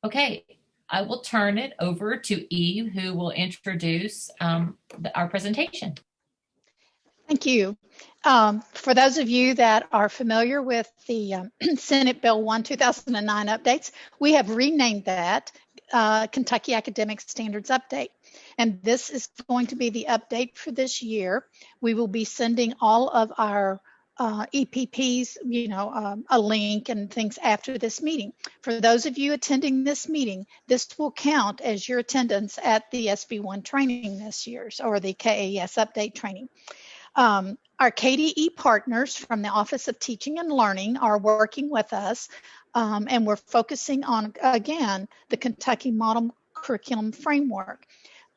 Okay, I will turn it over to Eve, who will introduce our presentation. Thank you. For those of you that are familiar with the Senate Bill 1, 2009 updates, we have renamed that Kentucky Academic Standards Update. And this is going to be the update for this year. We will be sending all of our EPPs, a link and things after this meeting. For those of you attending this meeting, this will count as your attendance at the SB1 training this year, or the KAS update training. Our KDE partners from the Office of Teaching and Learning are working with us, and we're focusing on, again, the Kentucky Model Curriculum Framework.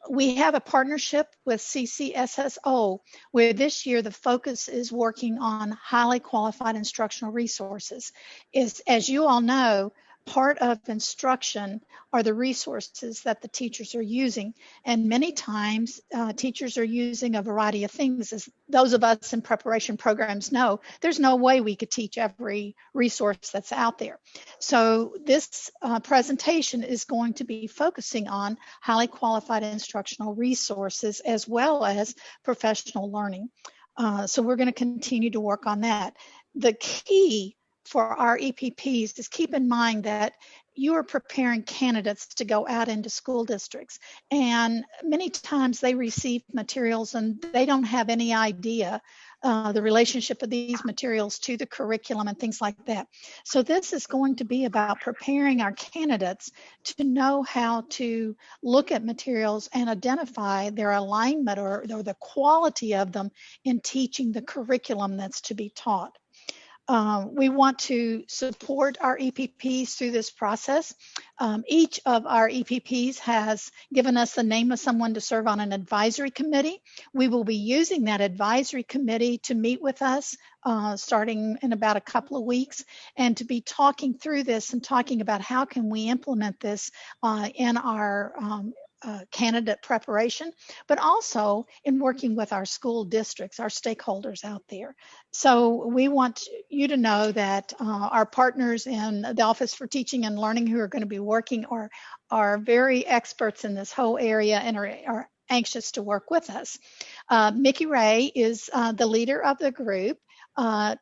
We have a partnership with CCSSO, where this year the focus is working on highly qualified instructional resources. As you all know, part of instruction are the resources that the teachers are using. And many times teachers are using a variety of things. As those of us in preparation programs know, there's no way we could teach every resource that's out there. So this presentation is going to be focusing on highly qualified instructional resources as well as professional learning. So we're going to continue to work on that. The key for our EPPs is keep in mind that you are preparing candidates to go out into school districts, and many times they receive materials and they don't have any idea the relationship of these materials to the curriculum and things like that. So this is going to be about preparing our candidates to know how to look at materials and identify their alignment or the quality of them in teaching the curriculum that's to be taught. We want to support our EPPs through this process. Each of our EPPs has given us the name of someone to serve on an advisory committee. We will be using that advisory committee to meet with us starting in about a couple of weeks, and to be talking through this and talking about how can we implement this in our candidate preparation, but also in working with our school districts, our stakeholders out there. So we want you to know that our partners in the Office for Teaching and Learning who are going to be working are very experts in this whole area and are anxious to work with us. Mickey Ray is the leader of the group.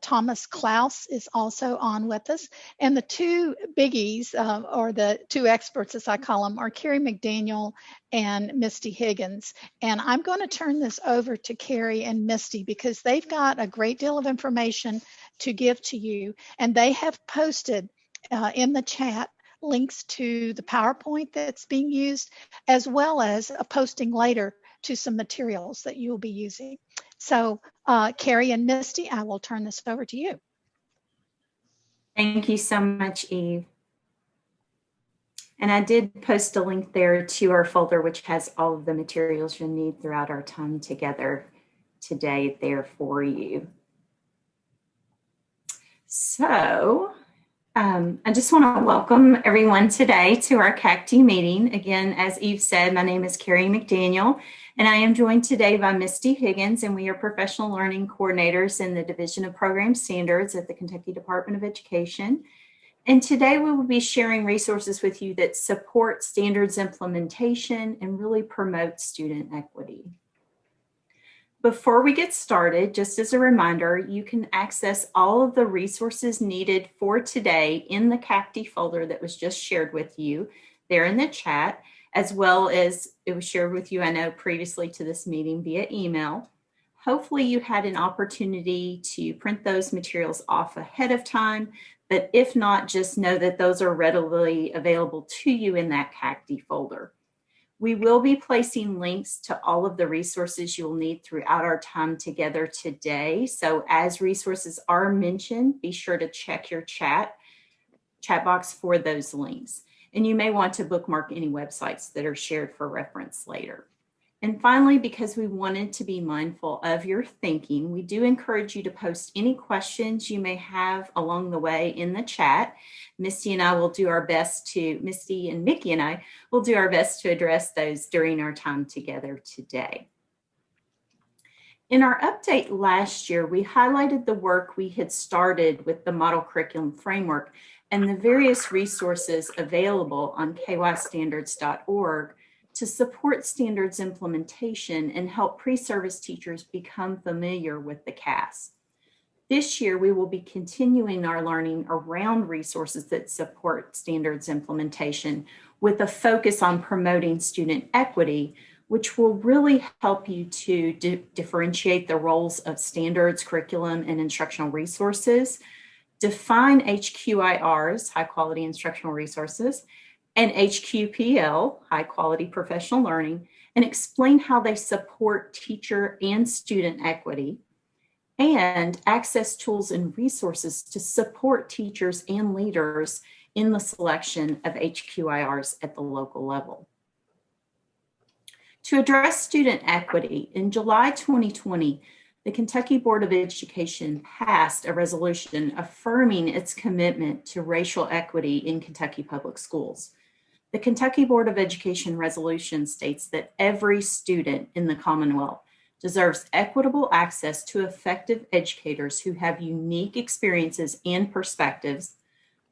Thomas Klaus is also on with us. And the two biggies, or the two experts as I call them, are Carrie McDaniel and Misty Higgins. And I'm going to turn this over to Carrie and Misty because they've got a great deal of information to give to you. And they have posted in the chat links to the PowerPoint that's being used, as well as a posting later to some materials that you will be using. So Carrie and Misty, I will turn this over to you. Thank you so much, Eve. And I did post a link there to our folder, which has all of the materials you'll need throughout our time together today there for you. So I just want to welcome everyone today to our KACTE meeting. Again, as Eve said, my name is Carrie McDaniel, and I am joined today by Misty Higgins, and we are professional learning coordinators in the Division of Program Standards at the Kentucky Department of Education. And today we will be sharing resources with you that support standards implementation and really promote student equity. Before we get started, just as a reminder, you can access all of the resources needed for today in the KACTE folder that was just shared with you there in the chat, as well as it was shared with you, I know, previously to this meeting via email. Hopefully you had an opportunity to print those materials off ahead of time, but if not, just know that those are readily available to you in that KACTE folder. We will be placing links to all of the resources you'll need throughout our time together today. So as resources are mentioned, be sure to check your chat box for those links. And you may want to bookmark any websites that are shared for reference later. And finally, because we wanted to be mindful of your thinking, we do encourage you to post any questions you may have along the way in the chat. Misty and I will do our best to, Misty and Mickey and I will do our best to address those during our time together today. In our update last year, we highlighted the work we had started with the Model Curriculum Framework and the various resources available on kystandards.org to support standards implementation and help pre-service teachers become familiar with the KAS. This year, we will be continuing our learning around resources that support standards implementation with a focus on promoting student equity, which will really help you to differentiate the roles of standards, curriculum, and instructional resources, define HQIRs, high quality instructional resources, and HQPL, high quality professional learning, and explain how they support teacher and student equity, and access tools and resources to support teachers and leaders in the selection of HQIRs at the local level. To address student equity, in July 2020, the Kentucky Board of Education passed a resolution affirming its commitment to racial equity in Kentucky public schools. The Kentucky Board of Education resolution states that every student in the Commonwealth deserves equitable access to effective educators who have unique experiences and perspectives,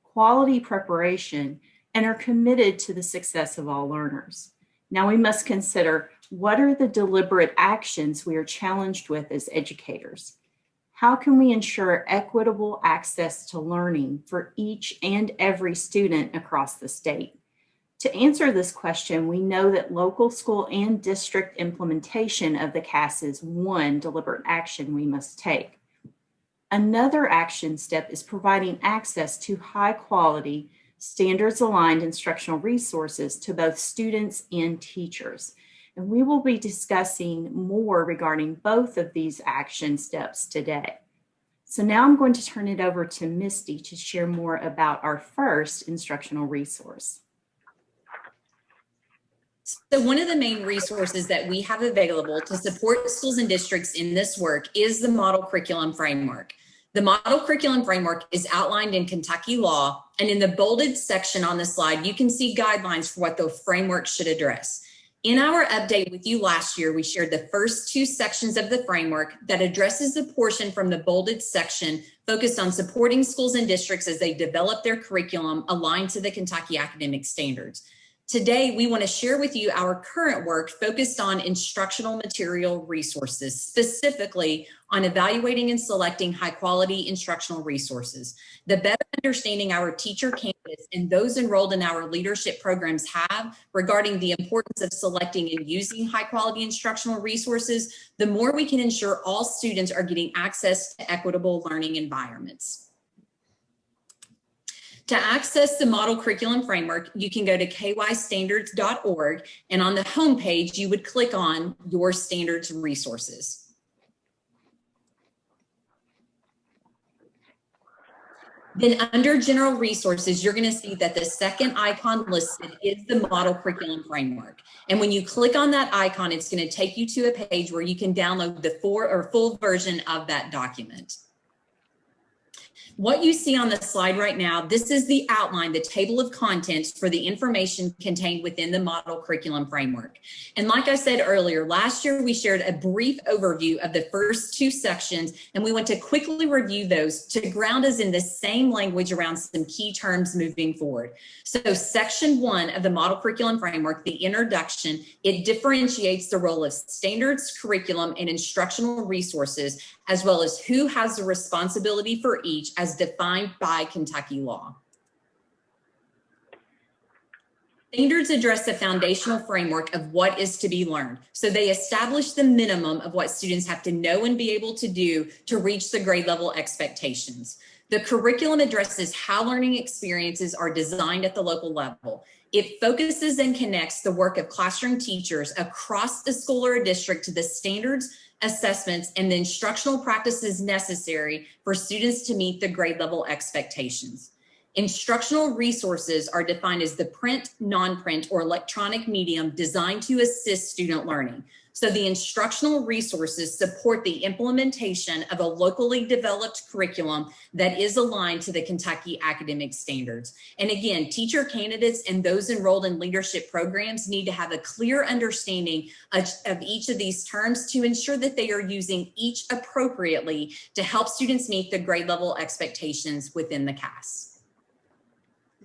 quality preparation, and are committed to the success of all learners. Now we must consider, what are the deliberate actions we are challenged with as educators? How can we ensure equitable access to learning for each and every student across the state? To answer this question, we know that local school and district implementation of the KAS is one deliberate action we must take. Another action step is providing access to high quality, standards aligned instructional resources to both students and teachers. And we will be discussing more regarding both of these action steps today. So now I'm going to turn it over to Misty to share more about our first instructional resource. So one of the main resources that we have available to support schools and districts in this work is the Model Curriculum Framework. The Model Curriculum Framework is outlined in Kentucky law, and in the bolded section on the slide, you can see guidelines for what the framework should address. In our update with you last year, we shared the first two sections of the framework that addresses the portion from the bolded section focused on supporting schools and districts as they develop their curriculum aligned to the Kentucky academic standards. Today, we want to share with you our current work focused on instructional material resources, specifically on evaluating and selecting high quality instructional resources. The better understanding our teacher candidates and those enrolled in our leadership programs have regarding the importance of selecting and using high quality instructional resources, the more we can ensure all students are getting access to equitable learning environments. To access the Model Curriculum Framework, you can go to kystandards.org, and on the homepage, you would click on Your Standards Resources. Then under General Resources, you're going to see that the second icon listed is the Model Curriculum Framework. And when you click on that icon, it's going to take you to a page where you can download the full version of that document. What you see on the slide right now, this is the outline, the table of contents for the information contained within the Model Curriculum Framework. And like I said earlier, last year we shared a brief overview of the first two sections, and we want to quickly review those to ground us in the same language around some key terms moving forward. So section 1 of the Model Curriculum Framework, the introduction, it differentiates the role of standards, curriculum, and instructional resources, as well as who has the responsibility for each as defined by Kentucky law. Standards address the foundational framework of what is to be learned. So they establish the minimum of what students have to know and be able to do to reach the grade level expectations. The curriculum addresses how learning experiences are designed at the local level. It focuses and connects the work of classroom teachers across the school or a district to the standards, assessments, and the instructional practices necessary for students to meet the grade level expectations. Instructional resources are defined as the print, non-print, or electronic medium designed to assist student learning. So the instructional resources support the implementation of a locally developed curriculum that is aligned to the Kentucky academic standards. And again, teacher candidates and those enrolled in leadership programs need to have a clear understanding of each of these terms to ensure that they are using each appropriately to help students meet the grade level expectations within the KAS.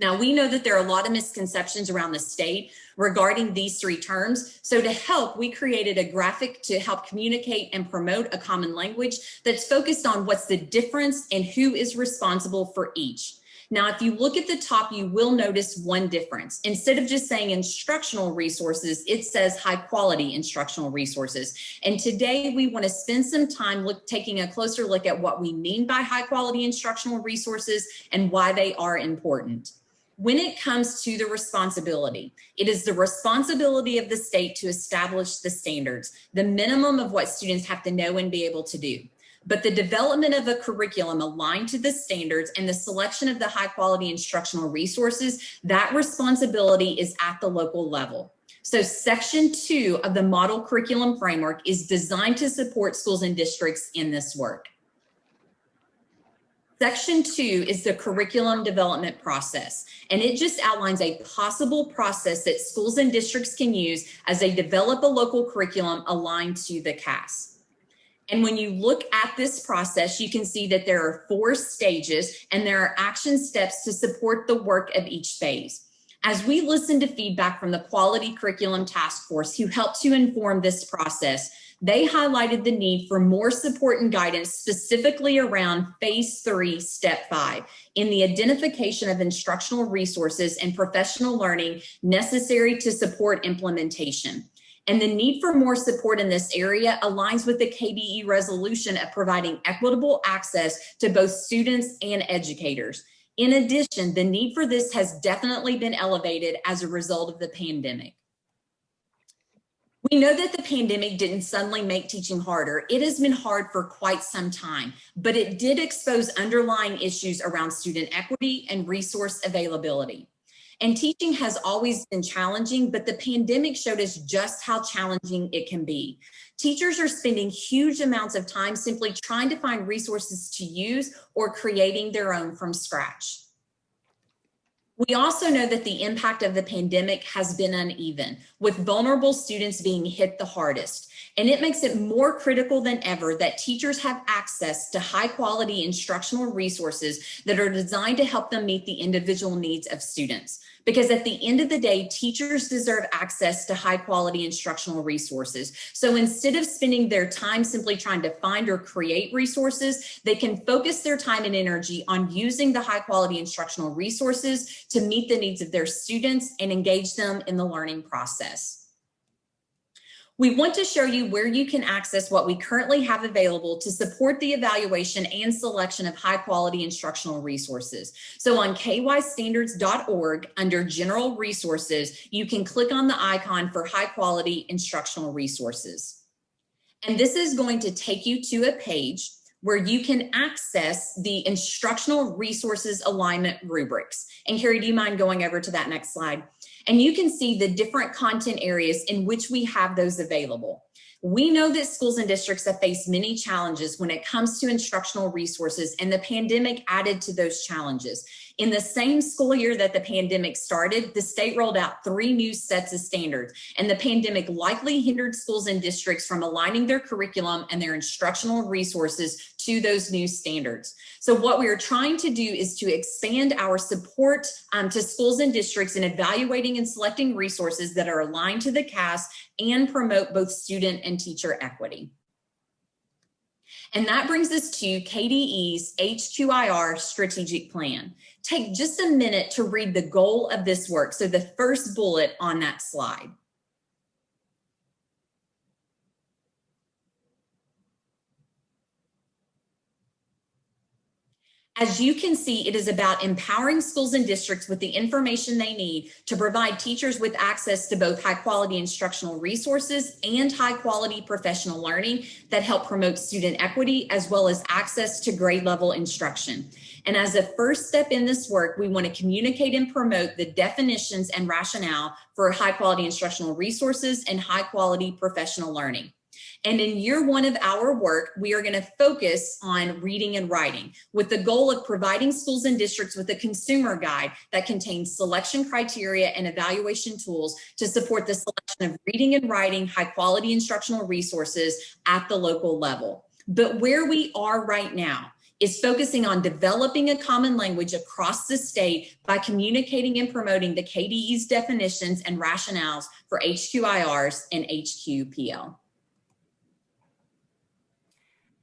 Now, we know that there are a lot of misconceptions around the state regarding these three terms. So to help, we created a graphic to help communicate and promote a common language that's focused on what's the difference and who is responsible for each. Now, if you look at the top, you will notice one difference. Instead of just saying instructional resources, it says high quality instructional resources. And today we want to spend some time taking a closer look at what we mean by high quality instructional resources and why they are important. When it comes to the responsibility, it is the responsibility of the state to establish the standards, the minimum of what students have to know and be able to do. But the development of a curriculum aligned to the standards and the selection of the high quality instructional resources, that responsibility is at the local level. So Section 2 of the Model Curriculum Framework is designed to support schools and districts in this work. Section 2 is the curriculum development process, and it just outlines a possible process that schools and districts can use as they develop a local curriculum aligned to the KACTE. And when you look at this process, you can see that there are 4 stages and there are action steps to support the work of each phase. As we listen to feedback from the Quality Curriculum Task Force, who helped to inform this process, they highlighted the need for more support and guidance specifically around Phase 3, Step 5, in the identification of instructional resources and professional learning necessary to support implementation. And the need for more support in this area aligns with the KDE resolution of providing equitable access to both students and educators. In addition, the need for this has definitely been elevated as a result of the pandemic. We know that the pandemic didn't suddenly make teaching harder. It has been hard for quite some time, but it did expose underlying issues around student equity and resource availability. And teaching has always been challenging, but the pandemic showed us just how challenging it can be. Teachers are spending huge amounts of time simply trying to find resources to use or creating their own from scratch. We also know that the impact of the pandemic has been uneven, with vulnerable students being hit the hardest. And it makes it more critical than ever that teachers have access to high quality instructional resources that are designed to help them meet the individual needs of students. Because at the end of the day, teachers deserve access to high quality instructional resources. So instead of spending their time simply trying to find or create resources, they can focus their time and energy on using the high quality instructional resources to meet the needs of their students and engage them in the learning process. We want to show you where you can access what we currently have available to support the evaluation and selection of high quality instructional resources. So on kystandards.org under General Resources, you can click on the icon for high quality instructional resources. And this is going to take you to a page where you can access the Instructional Resources Alignment Rubrics. And Carrie, do you mind going over to that next slide? And you can see the different content areas in which we have those available. We know that schools and districts have faced many challenges when it comes to instructional resources, and the pandemic added to those challenges. In the same school year that the pandemic started, the state rolled out 3 new sets of standards, and the pandemic likely hindered schools and districts from aligning their curriculum and their instructional resources to those new standards. So what we are trying to do is to expand our support to schools and districts in evaluating and selecting resources that are aligned to the KACTE and promote both student and teacher equity. And that brings us to KDE's Hqir strategic plan. Take just a minute to read the goal of this work. So the first bullet on that slide. As you can see, it is about empowering schools and districts with the information they need to provide teachers with access to both high quality instructional resources and high quality professional learning that help promote student equity, as well as access to grade level instruction. And as a first step in this work, we want to communicate and promote the definitions and rationale for high quality instructional resources and high quality professional learning. And in year 1 of our work, we are going to focus on reading and writing with the goal of providing schools and districts with a consumer guide that contains selection criteria and evaluation tools to support the selection of reading and writing high quality instructional resources at the local level. But where we are right now is focusing on developing a common language across the state by communicating and promoting the KDE's definitions and rationales for HQIRs and HQPL.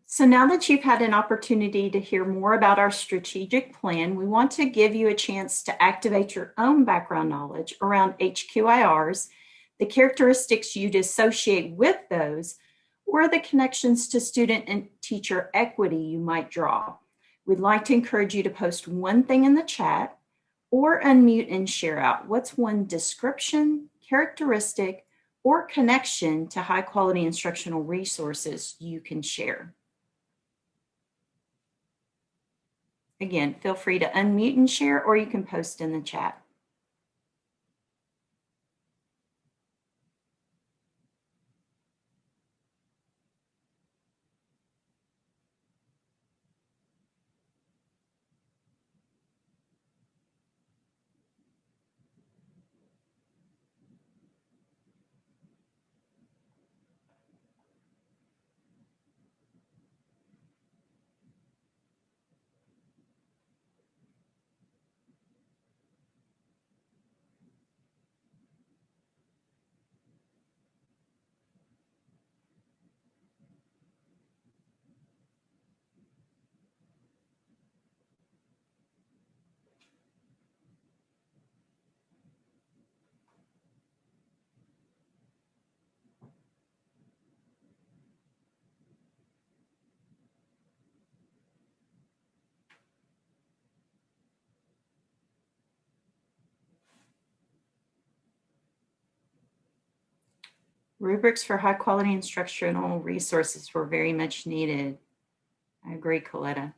So now that you've had an opportunity to hear more about our strategic plan, we want to give you a chance to activate your own background knowledge around HQIRs, the characteristics you'd associate with those, or the connections to student and teacher equity you might draw. We'd like to encourage you to post one thing in the chat or unmute and share out what's one description, characteristic, or connection to high quality instructional resources you can share. Again, feel free to unmute and share, or you can post in the chat. Rubrics for high quality instructional resources were very much needed. I agree, Coletta.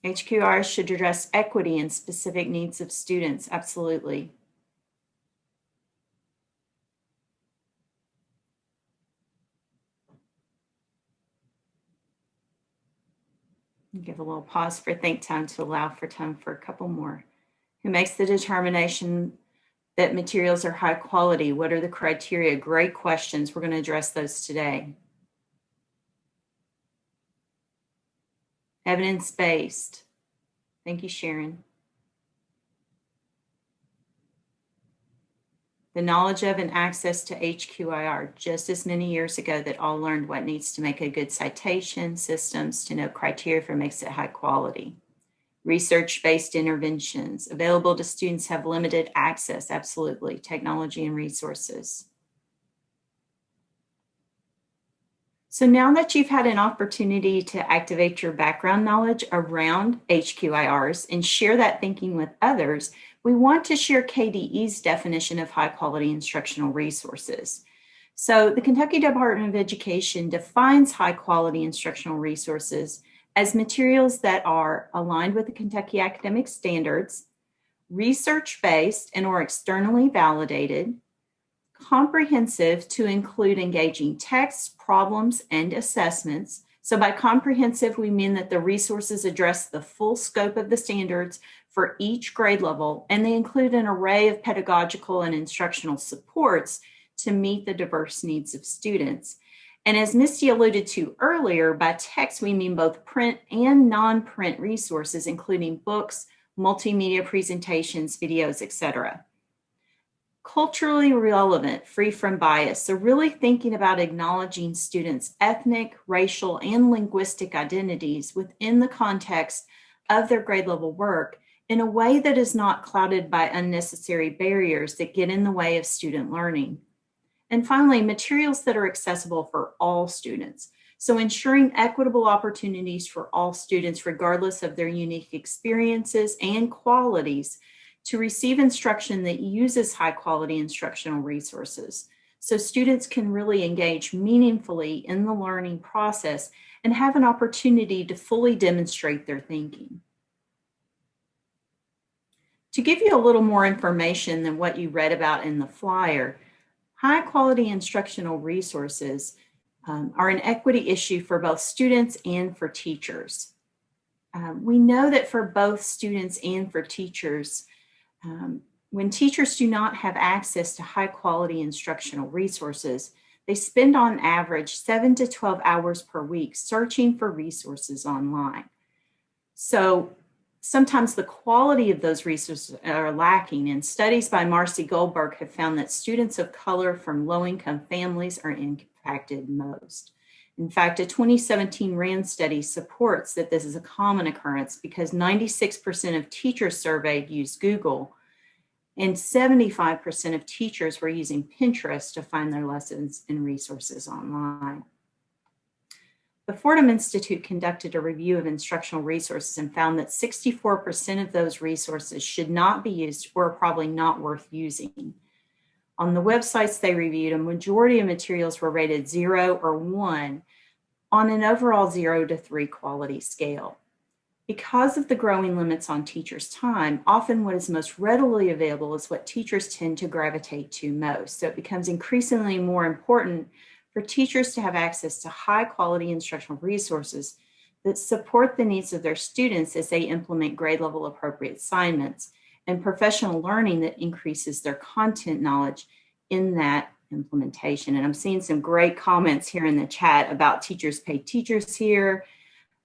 HQRs should address equity and specific needs of students, absolutely. Give a little pause for think time to allow for time for a couple more. Who makes the determination that materials are high quality? What are the criteria? Great questions. We're going to address those today. Evidence-based. Thank you, Sharon. The knowledge of and access to HQIR, just as many years ago that all learned what needs to make a good citation, systems to know criteria for makes it high quality. Research-based interventions available to students have limited access, absolutely, technology and resources. So now that you've had an opportunity to activate your background knowledge around HQIRs and share that thinking with others, we want to share KDE's definition of high quality instructional resources. So the Kentucky Department of Education defines high quality instructional resources as materials that are aligned with the Kentucky academic standards, research-based and or externally validated, comprehensive to include engaging texts, problems, and assessments. So by comprehensive, we mean that the resources address the full scope of the standards for each grade level, and they include an array of pedagogical and instructional supports to meet the diverse needs of students. And as Misty alluded to earlier, by text, we mean both print and non-print resources, including books, multimedia presentations, videos, etc. Culturally relevant, free from bias. So really thinking about acknowledging students' ethnic, racial, and linguistic identities within the context of their grade level work in a way that is not clouded by unnecessary barriers that get in the way of student learning. And finally, materials that are accessible for all students. So ensuring equitable opportunities for all students, regardless of their unique experiences and qualities, to receive instruction that uses high quality instructional resources. So students can really engage meaningfully in the learning process and have an opportunity to fully demonstrate their thinking. To give you a little more information than what you read about in the flyer, high quality instructional resources are an equity issue for both students and for teachers. We know that for both students and for teachers, when teachers do not have access to high quality instructional resources, they spend on average 7 to 12 hours per week searching for resources online. So sometimes the quality of those resources are lacking, and studies by Marcy Goldberg have found that students of color from low-income families are impacted most. In fact, a 2017 RAND study supports that this is a common occurrence because 96% of teachers surveyed used Google, and 75% of teachers were using Pinterest to find their lessons and resources online. The Fordham Institute conducted a review of instructional resources and found that 64% of those resources should not be used or are probably not worth using. On the websites they reviewed, a majority of materials were rated 0 or 1 on an overall 0 to 3 quality scale. Because of the growing limits on teachers' time, often what is most readily available is what teachers tend to gravitate to most. So it becomes increasingly more important for teachers to have access to high quality instructional resources that support the needs of their students as they implement grade level appropriate assignments, and professional learning that increases their content knowledge in that implementation. And I'm seeing some great comments here in the chat about teachers pay teachers here,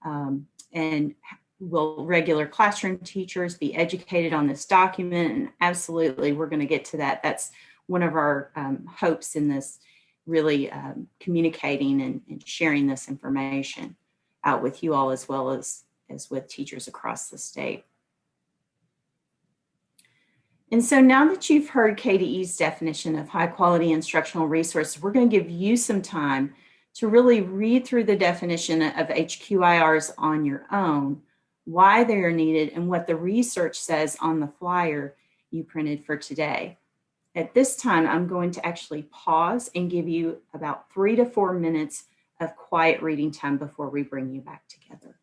and will regular classroom teachers be educated on this document? And absolutely, we're going to get to that. That's one of our hopes in this, really communicating and sharing this information out with you all, as well as with teachers across the state. And so now that you've heard KDE's definition of high quality instructional resources, we're going to give you some time to really read through the definition of HQIRs on your own, why they are needed, and what the research says on the flyer you printed for today. At this time, I'm going to actually pause and give you about 3 to 4 minutes of quiet reading time before we bring you back together.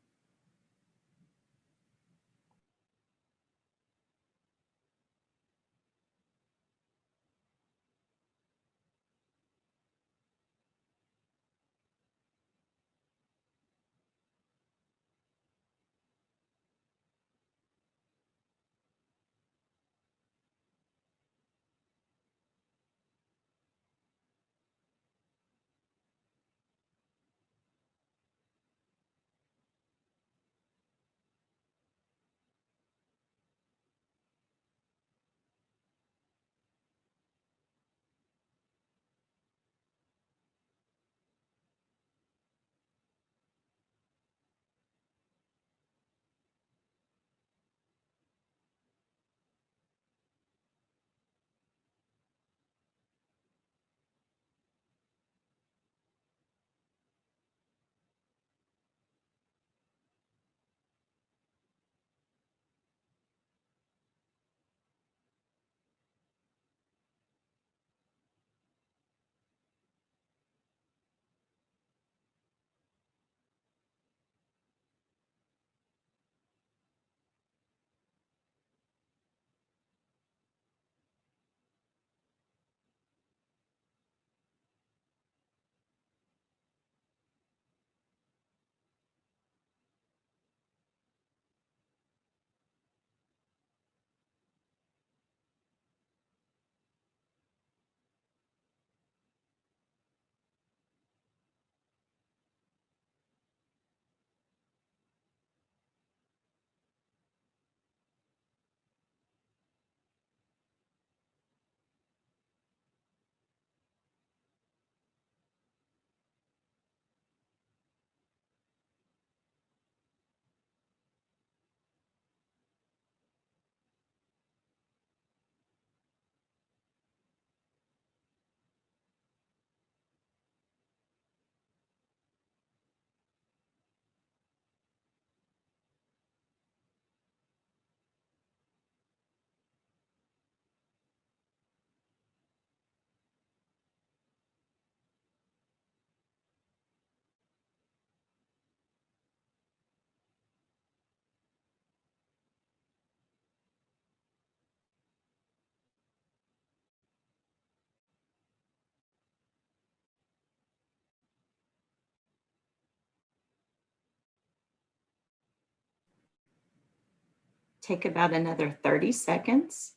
Take about another 30 seconds.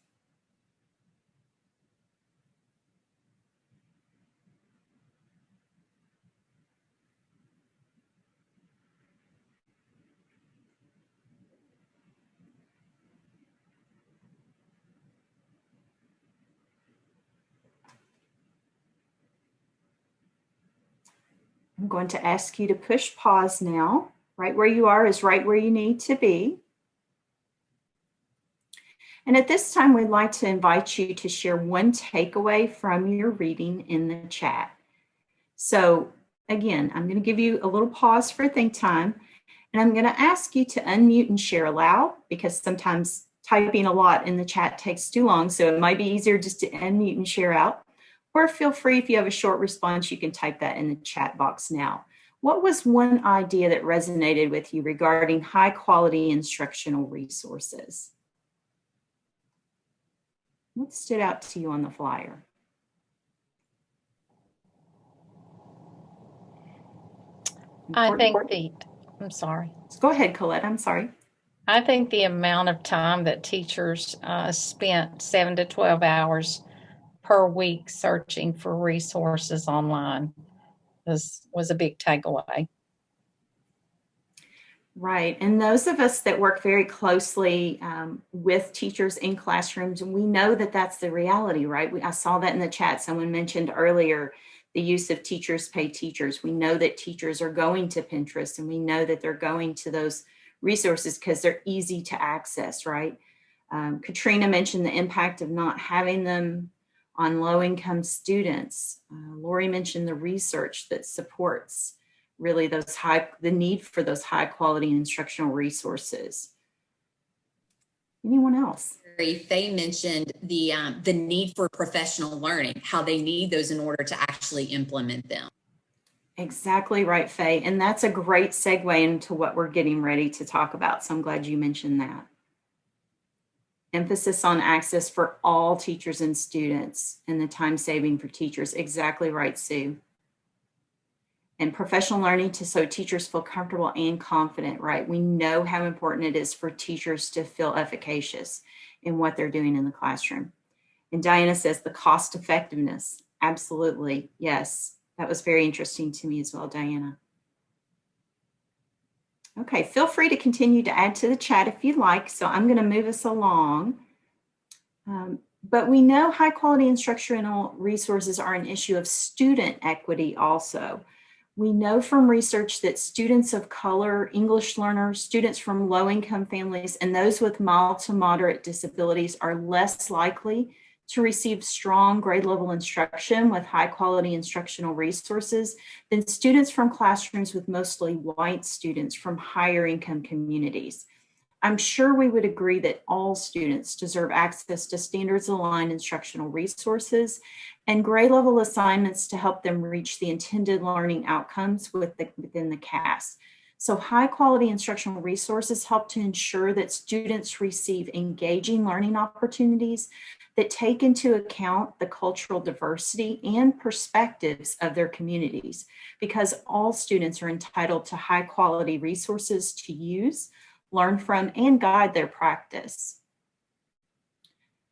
I'm going to ask you to push pause now. Right where you are is right where you need to be. And at this time, we'd like to invite you to share one takeaway from your reading in the chat. So again, I'm going to give you a little pause for think time, and I'm going to ask you to unmute and share aloud, because sometimes typing a lot in the chat takes too long, so it might be easier just to unmute and share out. Or feel free, if you have a short response, you can type that in the chat box now. What was one idea that resonated with you regarding high quality instructional resources? What stood out to you on the flyer? I think I'm sorry. Go ahead, Colette, I'm sorry. I think the amount of time that teachers spent 7 to 12 hours per week searching for resources online was a big takeaway. Right, and those of us that work very closely with teachers in classrooms, we know that that's the reality, right? I saw that in the chat. Someone mentioned earlier the use of teachers pay teachers. We know that teachers are going to Pinterest, and we know that they're going to those resources because they're easy to access, right? Katrina mentioned the impact of not having them on low-income students. Lori mentioned the research that supports really the need for those high quality instructional resources. Anyone else? Faye mentioned the need for professional learning, how they need those in order to actually implement them. Exactly right, Faye. And that's a great segue into what we're getting ready to talk about. So I'm glad you mentioned that. Emphasis on access for all teachers and students and the time saving for teachers. Exactly right, Sue. And professional learning so teachers feel comfortable and confident, right? We know how important it is for teachers to feel efficacious in what they're doing in the classroom. And Diana says the cost effectiveness. Absolutely, yes. That was very interesting to me as well, Diana. Okay, feel free to continue to add to the chat if you'd like. So I'm going to move us along. But we know high quality instructional resources are an issue of student equity also. We know from research that students of color, English learners, students from low-income families, and those with mild to moderate disabilities are less likely to receive strong grade level instruction with high-quality instructional resources than students from classrooms with mostly white students from higher income communities. I'm sure we would agree that all students deserve access to standards-aligned instructional resources and grade level assignments to help them reach the intended learning outcomes within the KACTE. So high quality instructional resources help to ensure that students receive engaging learning opportunities that take into account the cultural diversity and perspectives of their communities, because all students are entitled to high quality resources to use, learn from, and guide their practice.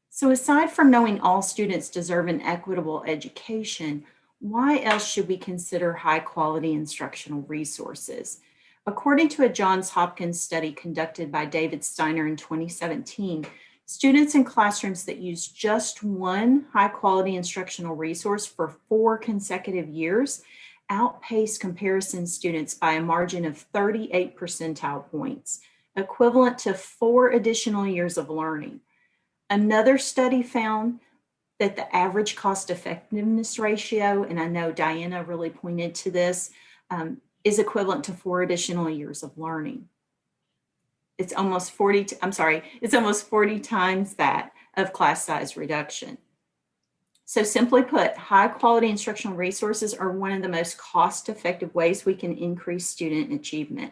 So aside from knowing all students deserve an equitable education, why else should we consider high quality instructional resources? According to a Johns Hopkins study conducted by David Steiner in 2017, students in classrooms that use just one high quality instructional resource for 4 consecutive years outpace comparison students by a margin of 38 percentile points, equivalent to 4 additional years of learning. Another study found that the average cost effectiveness ratio, and I know Diana really pointed to this, is equivalent to 4 additional years of learning. It's almost 40 times that of class size reduction. So simply put, high quality instructional resources are one of the most cost-effective ways we can increase student achievement.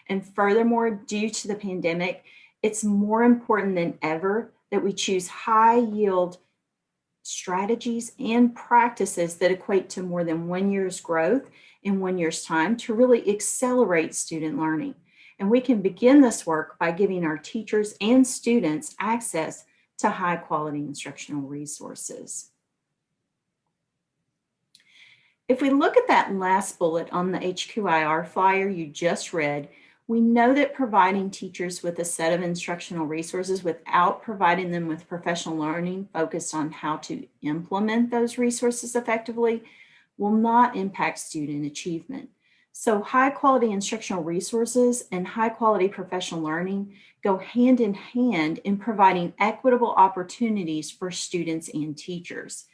And furthermore, due to the pandemic, it's more important than ever that we choose high yield strategies and practices that equate to more than 1 year's growth in 1 year's time to really accelerate student learning. And we can begin this work by giving our teachers and students access to high quality instructional resources. If we look at that last bullet on the HQIR flyer you just read, we know that providing teachers with a set of instructional resources without providing them with professional learning focused on how to implement those resources effectively will not impact student achievement. So high quality instructional resources and high quality professional learning go hand in providing equitable opportunities for students and teachers.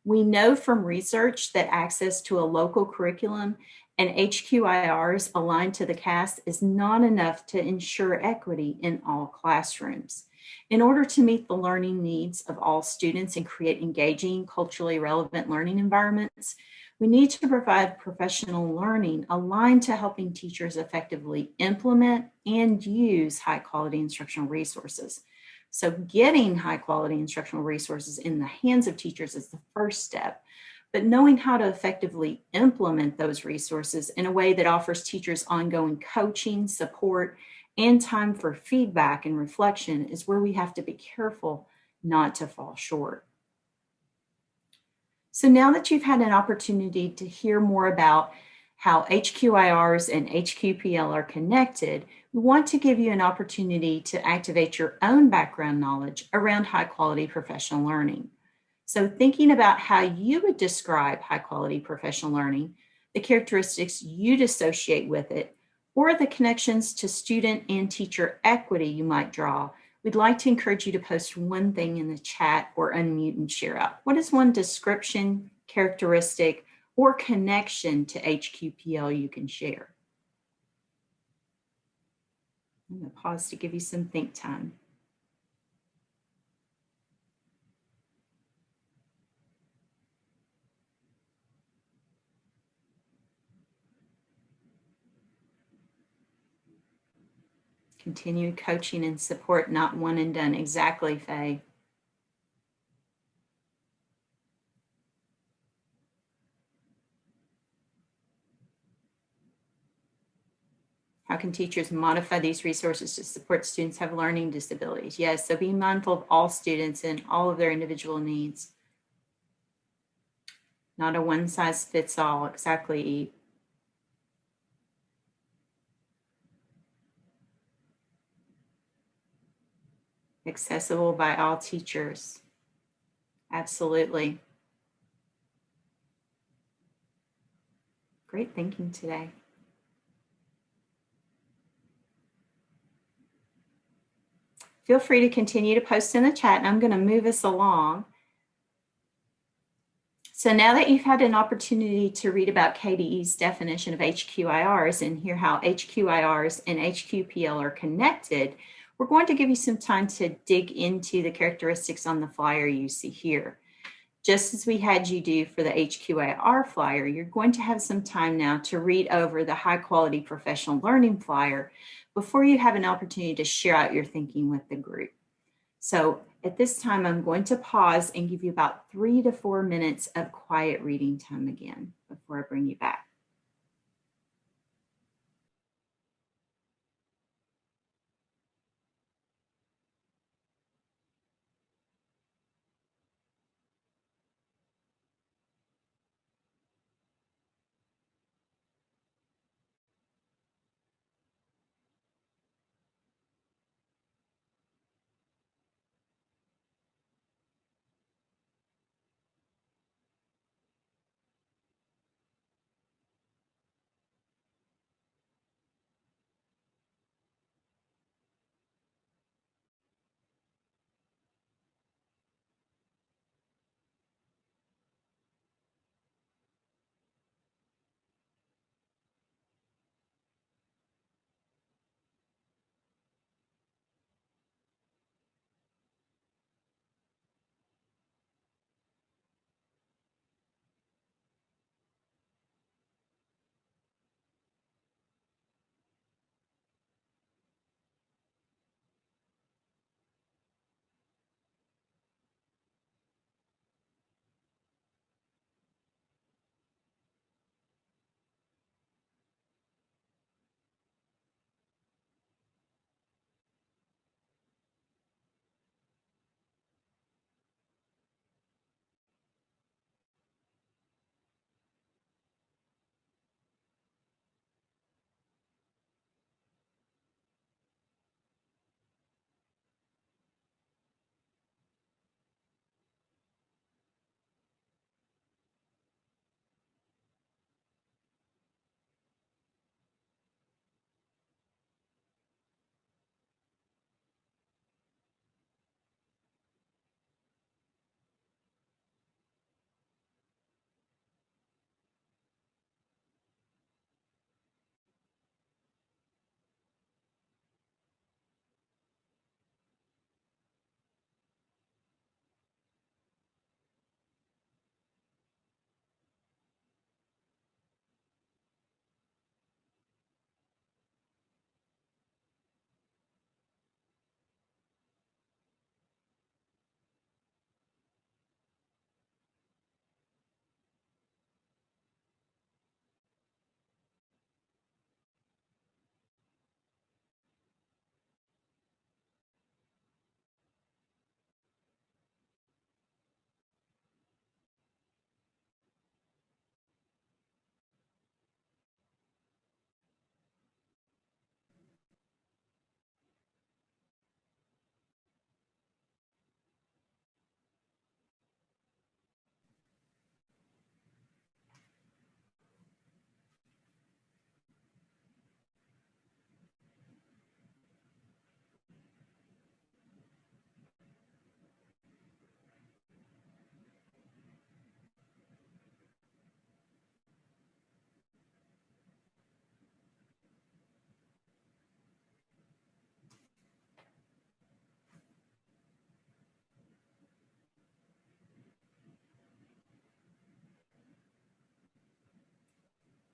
We know from research that access to a local curriculum and HQIRs aligned to the KACTE is not enough to ensure equity in all classrooms. In order to meet the learning needs of all students and create engaging, culturally relevant learning environments, we need to provide professional learning aligned to helping teachers effectively implement and use high quality instructional resources. So getting high quality instructional resources in the hands of teachers is the first step, but knowing how to effectively implement those resources in a way that offers teachers ongoing coaching, support, and time for feedback and reflection is where we have to be careful not to fall short. So now that you've had an opportunity to hear more about how HQIRs and HQPL are connected, we want to give you an opportunity to activate your own background knowledge around high quality professional learning. So thinking about how you would describe high quality professional learning, the characteristics you'd associate with it, or the connections to student and teacher equity you might draw, we'd like to encourage you to post one thing in the chat or unmute and share out. What is one description, characteristic, or connection to HQPL you can share? I'm going to pause to give you some think time. Continued coaching and support, not one and done. Exactly, Faye. How can teachers modify these resources to support students who have learning disabilities? Yes, so be mindful of all students and all of their individual needs. Not a one size fits all. Exactly, Eve. Accessible by all teachers. Absolutely. Great thinking today. Feel free to continue to post in the chat, and I'm going to move us along. So now that you've had an opportunity to read about KDE's definition of HQIRs and hear how HQIRs and HQPL are connected, we're going to give you some time to dig into the characteristics on the flyer you see here. Just as we had you do for the HQIR flyer, you're going to have some time now to read over the high quality professional learning flyer before you have an opportunity to share out your thinking with the group. So at this time, I'm going to pause and give you about 3 to 4 minutes of quiet reading time again before I bring you back.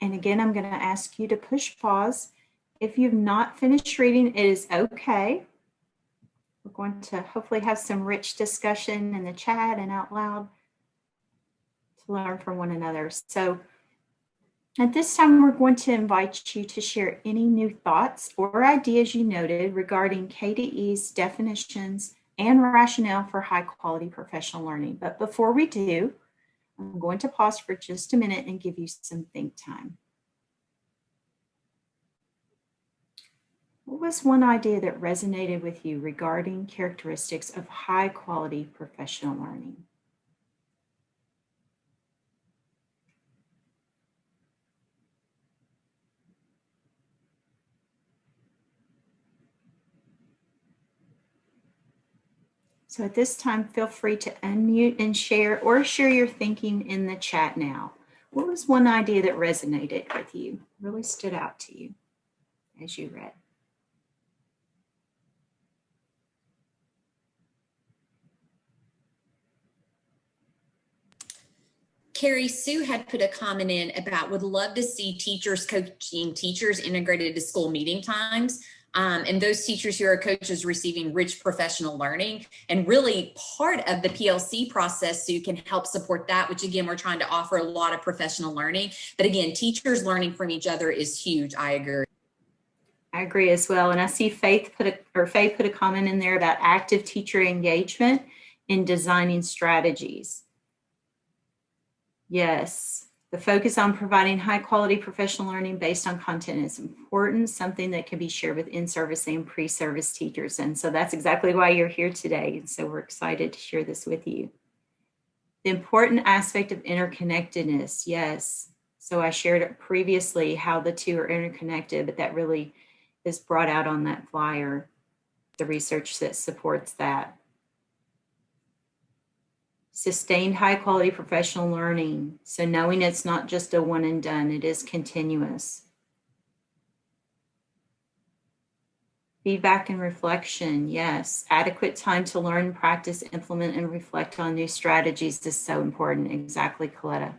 And again, I'm going to ask you to push pause. If you've not finished reading, it is okay. We're going to hopefully have some rich discussion in the chat and out loud to learn from one another. So at this time, we're going to invite you to share any new thoughts or ideas you noted regarding KDE's definitions and rationale for high quality professional learning. But before we do, I'm going to pause for just a minute and give you some think time. What was one idea that resonated with you regarding characteristics of high quality professional learning? So at this time, feel free to unmute and share, or share your thinking in the chat now. What was one idea that resonated with you, really stood out to you as you read? Carrie, Sue had put a comment in about would love to see teachers coaching teachers integrated to school meeting times. And those teachers who are coaches receiving rich professional learning, and really part of the PLC process, Sue, can help support that, which again, we're trying to offer a lot of professional learning. But again, teachers learning from each other is huge. I agree. I agree as well. And I see Faith put a comment in there about active teacher engagement in designing strategies. Yes, the focus on providing high quality professional learning based on content is important, something that can be shared with in-service and pre-service teachers. And so that's exactly why you're here today. And so we're excited to share this with you. The important aspect of interconnectedness, yes. So I shared previously how the two are interconnected, but that really is brought out on that flyer, the research that supports that. Sustained high quality professional learning. So knowing it's not just a one and done, it is continuous. Feedback and reflection, yes. Adequate time to learn, practice, implement, and reflect on new strategies is so important. Exactly, Coletta.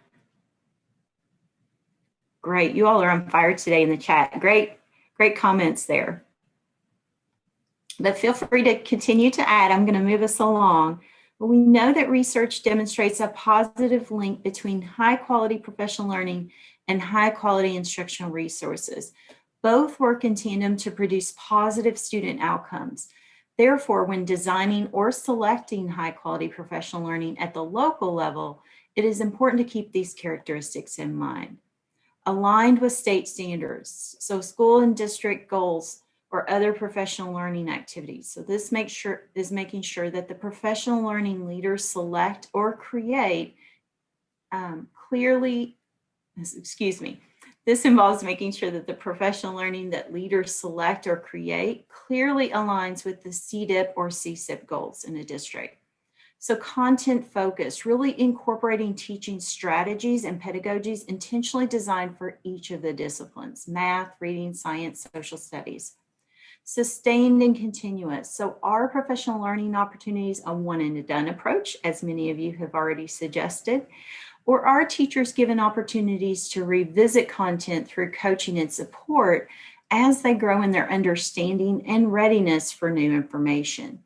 Great, you all are on fire today in the chat. Great comments there. But feel free to continue to add. I'm going to move us along. But we know that research demonstrates a positive link between high quality professional learning and high quality instructional resources. Both work in tandem to produce positive student outcomes. Therefore, when designing or selecting high quality professional learning at the local level, it is important to keep these characteristics in mind. Aligned with state standards, so school and district goals or other professional learning activities. So this is making sure that the professional learning leaders select or create This involves making sure that the professional learning that leaders select or create clearly aligns with the CDIP or CSIP goals in a district. So content focused, really incorporating teaching strategies and pedagogies intentionally designed for each of the disciplines: math, reading, science, social studies. Sustained and continuous. So are professional learning opportunities a one and done approach, as many of you have already suggested? Or are teachers given opportunities to revisit content through coaching and support as they grow in their understanding and readiness for new information?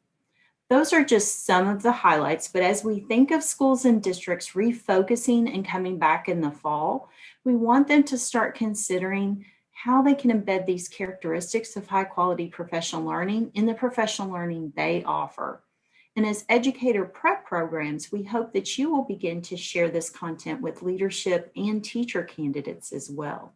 Those are just some of the highlights, but as we think of schools and districts refocusing and coming back in the fall, we want them to start considering how they can embed these characteristics of high quality professional learning in the professional learning they offer. And as educator prep programs, we hope that you will begin to share this content with leadership and teacher candidates as well.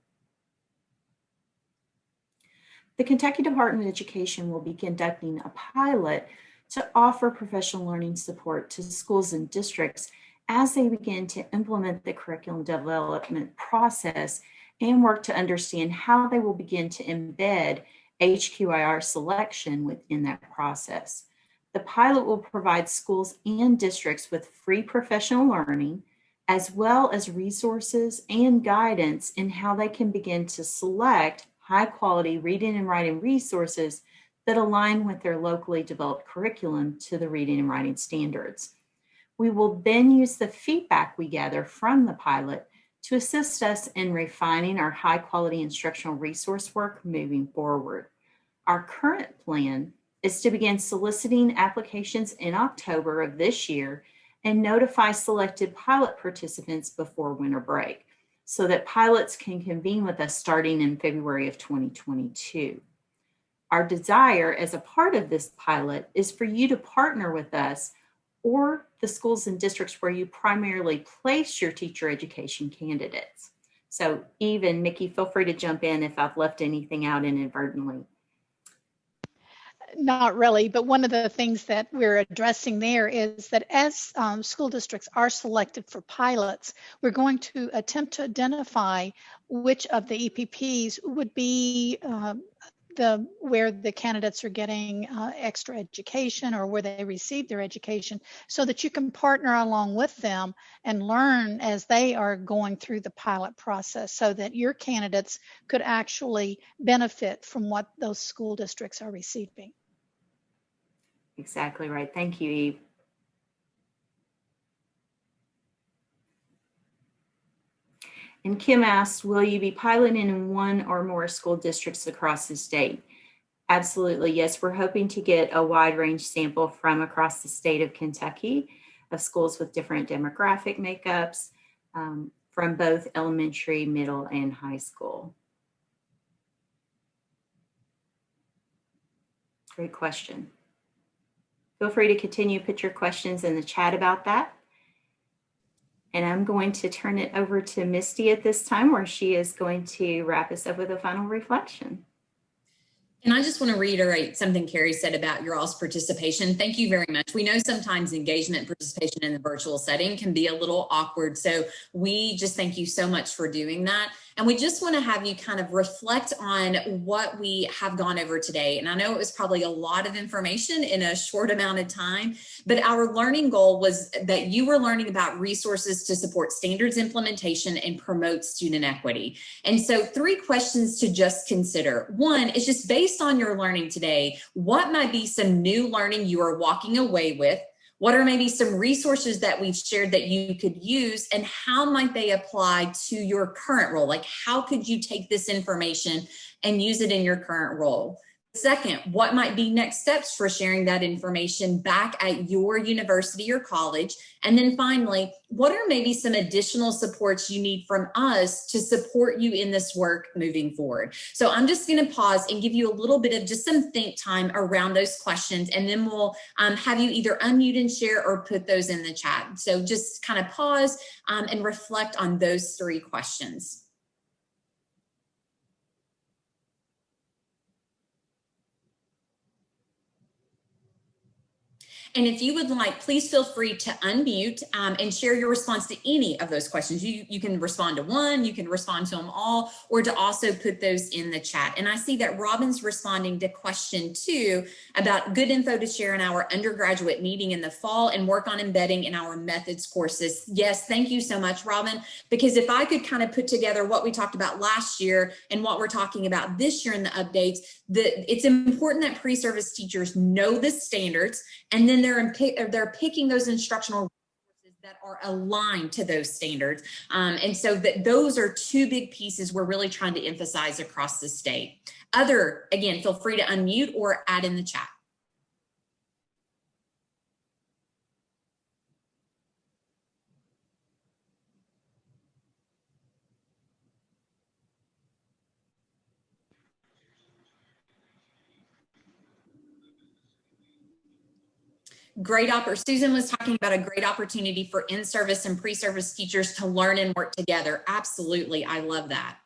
The Kentucky Department of Education will be conducting a pilot to offer professional learning support to schools and districts as they begin to implement the curriculum development process and work to understand how they will begin to embed Hqir selection within that process. The pilot will provide schools and districts with free professional learning, as well as resources and guidance in how they can begin to select high quality reading and writing resources that align with their locally developed curriculum to the reading and writing standards. We will then use the feedback we gather from the pilot to assist us in refining our high-quality instructional resource work moving forward. Our current plan is to begin soliciting applications in October of this year and notify selected pilot participants before winter break so that pilots can convene with us starting in February of 2022. Our desire as a part of this pilot is for you to partner with us or the schools and districts where you primarily place your teacher education candidates. So Eve and Mickey, feel free to jump in if I've left anything out inadvertently. Not really, but one of the things that we're addressing there is that as school districts are selected for pilots, we're going to attempt to identify which of the EPPs would be where the candidates are getting extra education or where they receive their education, so that you can partner along with them and learn as they are going through the pilot process, so that your candidates could actually benefit from what those school districts are receiving. Exactly right. Thank you, Eve. And Kim asked, will you be piloting in one or more school districts across the state? Absolutely, yes. We're hoping to get a wide range sample from across the state of Kentucky of schools with different demographic makeups from both elementary, middle, and high school. Great question. Feel free to continue, put your questions in the chat about that. And I'm going to turn it over to Misty at this time, where she is going to wrap us up with a final reflection. And I just want to reiterate something Carrie said about your all's participation. Thank you very much. We know sometimes engagement participation in the virtual setting can be a little awkward. So we just thank you so much for doing that. And we just want to have you kind of reflect on what we have gone over today. And I know it was probably a lot of information in a short amount of time, but our learning goal was that you were learning about resources to support standards implementation and promote student equity. And so 3 questions to just consider. One is just based on your learning today, what might be some new learning you are walking away with? What are maybe some resources that we've shared that you could use, and how might they apply to your current role? Like, how could you take this information and use it in your current role? Second, what might be next steps for sharing that information back at your university or college? And then finally, what are maybe some additional supports you need from us to support you in this work moving forward? So I'm just going to pause and give you a little bit of just some think time around those questions, and then we'll have you either unmute and share or put those in the chat. So just kind of pause and reflect on those 3 questions. And if you would like, please feel free to unmute and share your response to any of those questions. You can respond to one, you can respond to them all, or to also put those in the chat. And I see that Robin's responding to question 2 about good info to share in our undergraduate meeting in the fall and work on embedding in our methods courses. Yes, thank you so much, Robin, because if I could kind of put together what we talked about last year and what we're talking about this year in the updates, it's important that pre-service teachers know the standards, and then they're picking those instructional resources that are aligned to those standards. And so those are 2 big pieces we're really trying to emphasize across the state. Again, feel free to unmute or add in the chat. Susan was talking about a great opportunity for in-service and pre-service teachers to learn and work together. Absolutely, I love that.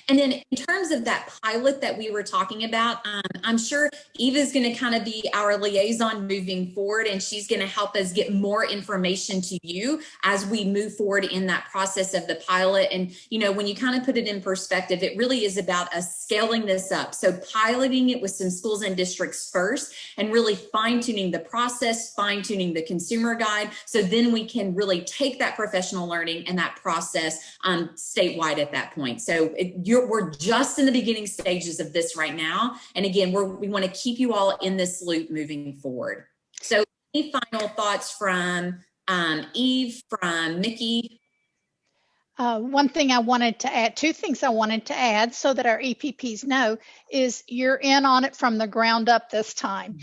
And then in terms of that pilot that we were talking about, I'm sure Eva is going to kind of be our liaison moving forward, and she's going to help us get more information to you as we move forward in that process of the pilot. And, you know, when you kind of put it in perspective, it really is about us scaling this up. So piloting it with some schools and districts first, and really fine-tuning the process, fine-tuning the consumer guide. So then we can really take that professional learning and that process statewide at that point. So we're just in the beginning stages of this right now. And again, we want to keep you all in this loop moving forward. So any final thoughts from Eve, from Mickey? One thing I wanted to add, two things I wanted to add so that our EPPs know is you're in on it from the ground up this time.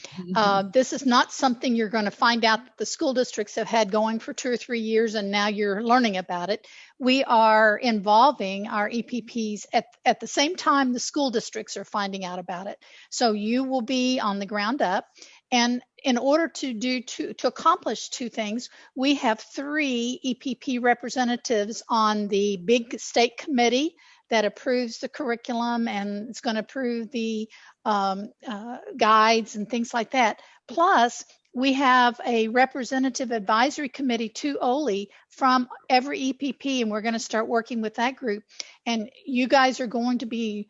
This is not something you're going to find out that the school districts have had going for 2 or 3 years and now you're learning about it. We are involving our EPPs at the same time the school districts are finding out about it. So you will be on the ground up. And in order to accomplish two things, we have 3 EPP representatives on the big state committee that approves the curriculum and it's going to approve the guides and things like that. Plus, we have a representative advisory committee to OLI from every EPP, and we're going to start working with that group. And you guys are going to be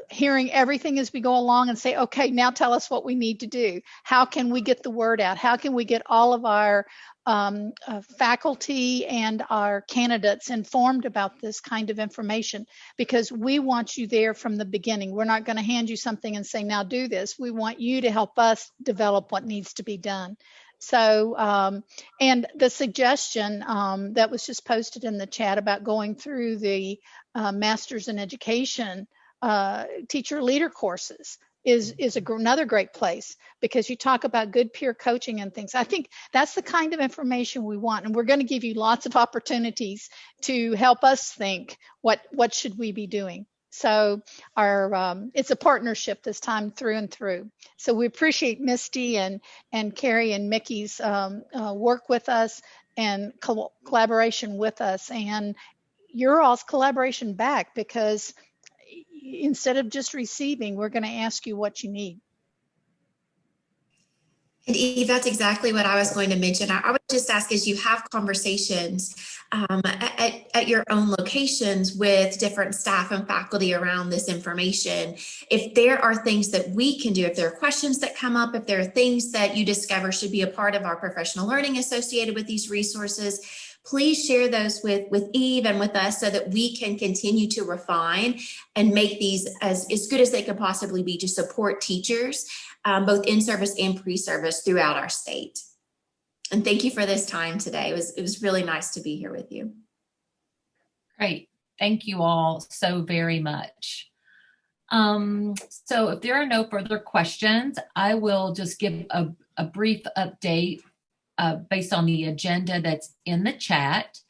hearing everything as we go along and say, okay, now tell us what we need to do. How can we get the word out? How can we get all of our faculty and our candidates informed about this kind of information? Because we want you there from the beginning. We're not going to hand you something and say, now do this. We want you to help us develop what needs to be done. So, and the suggestion that was just posted in the chat about going through the Masters in Education teacher leader courses is another great place, because you talk about good peer coaching and things. I think that's the kind of information we want, and we're going to give you lots of opportunities to help us think what should we be doing. So our it's a partnership this time through and through. So we appreciate Misty and Carrie and Mickey's work with us and collaboration with us, and your all's collaboration back, because instead of just receiving, we're going to ask you what you need. And Eve, that's exactly what I was going to mention. I would just ask, as you have conversations at your own locations with different staff and faculty around this information, if there are things that we can do, if there are questions that come up, if there are things that you discover should be a part of our professional learning associated with these resources, please share those with Eve and with us so that we can continue to refine and make these as good as they could possibly be to support teachers, both in service and pre-service throughout our state. And thank you for this time today. It was really nice to be here with you. Great. Thank you all so very much. So if there are no further questions, I will just give a brief update based on the agenda that's in the chat.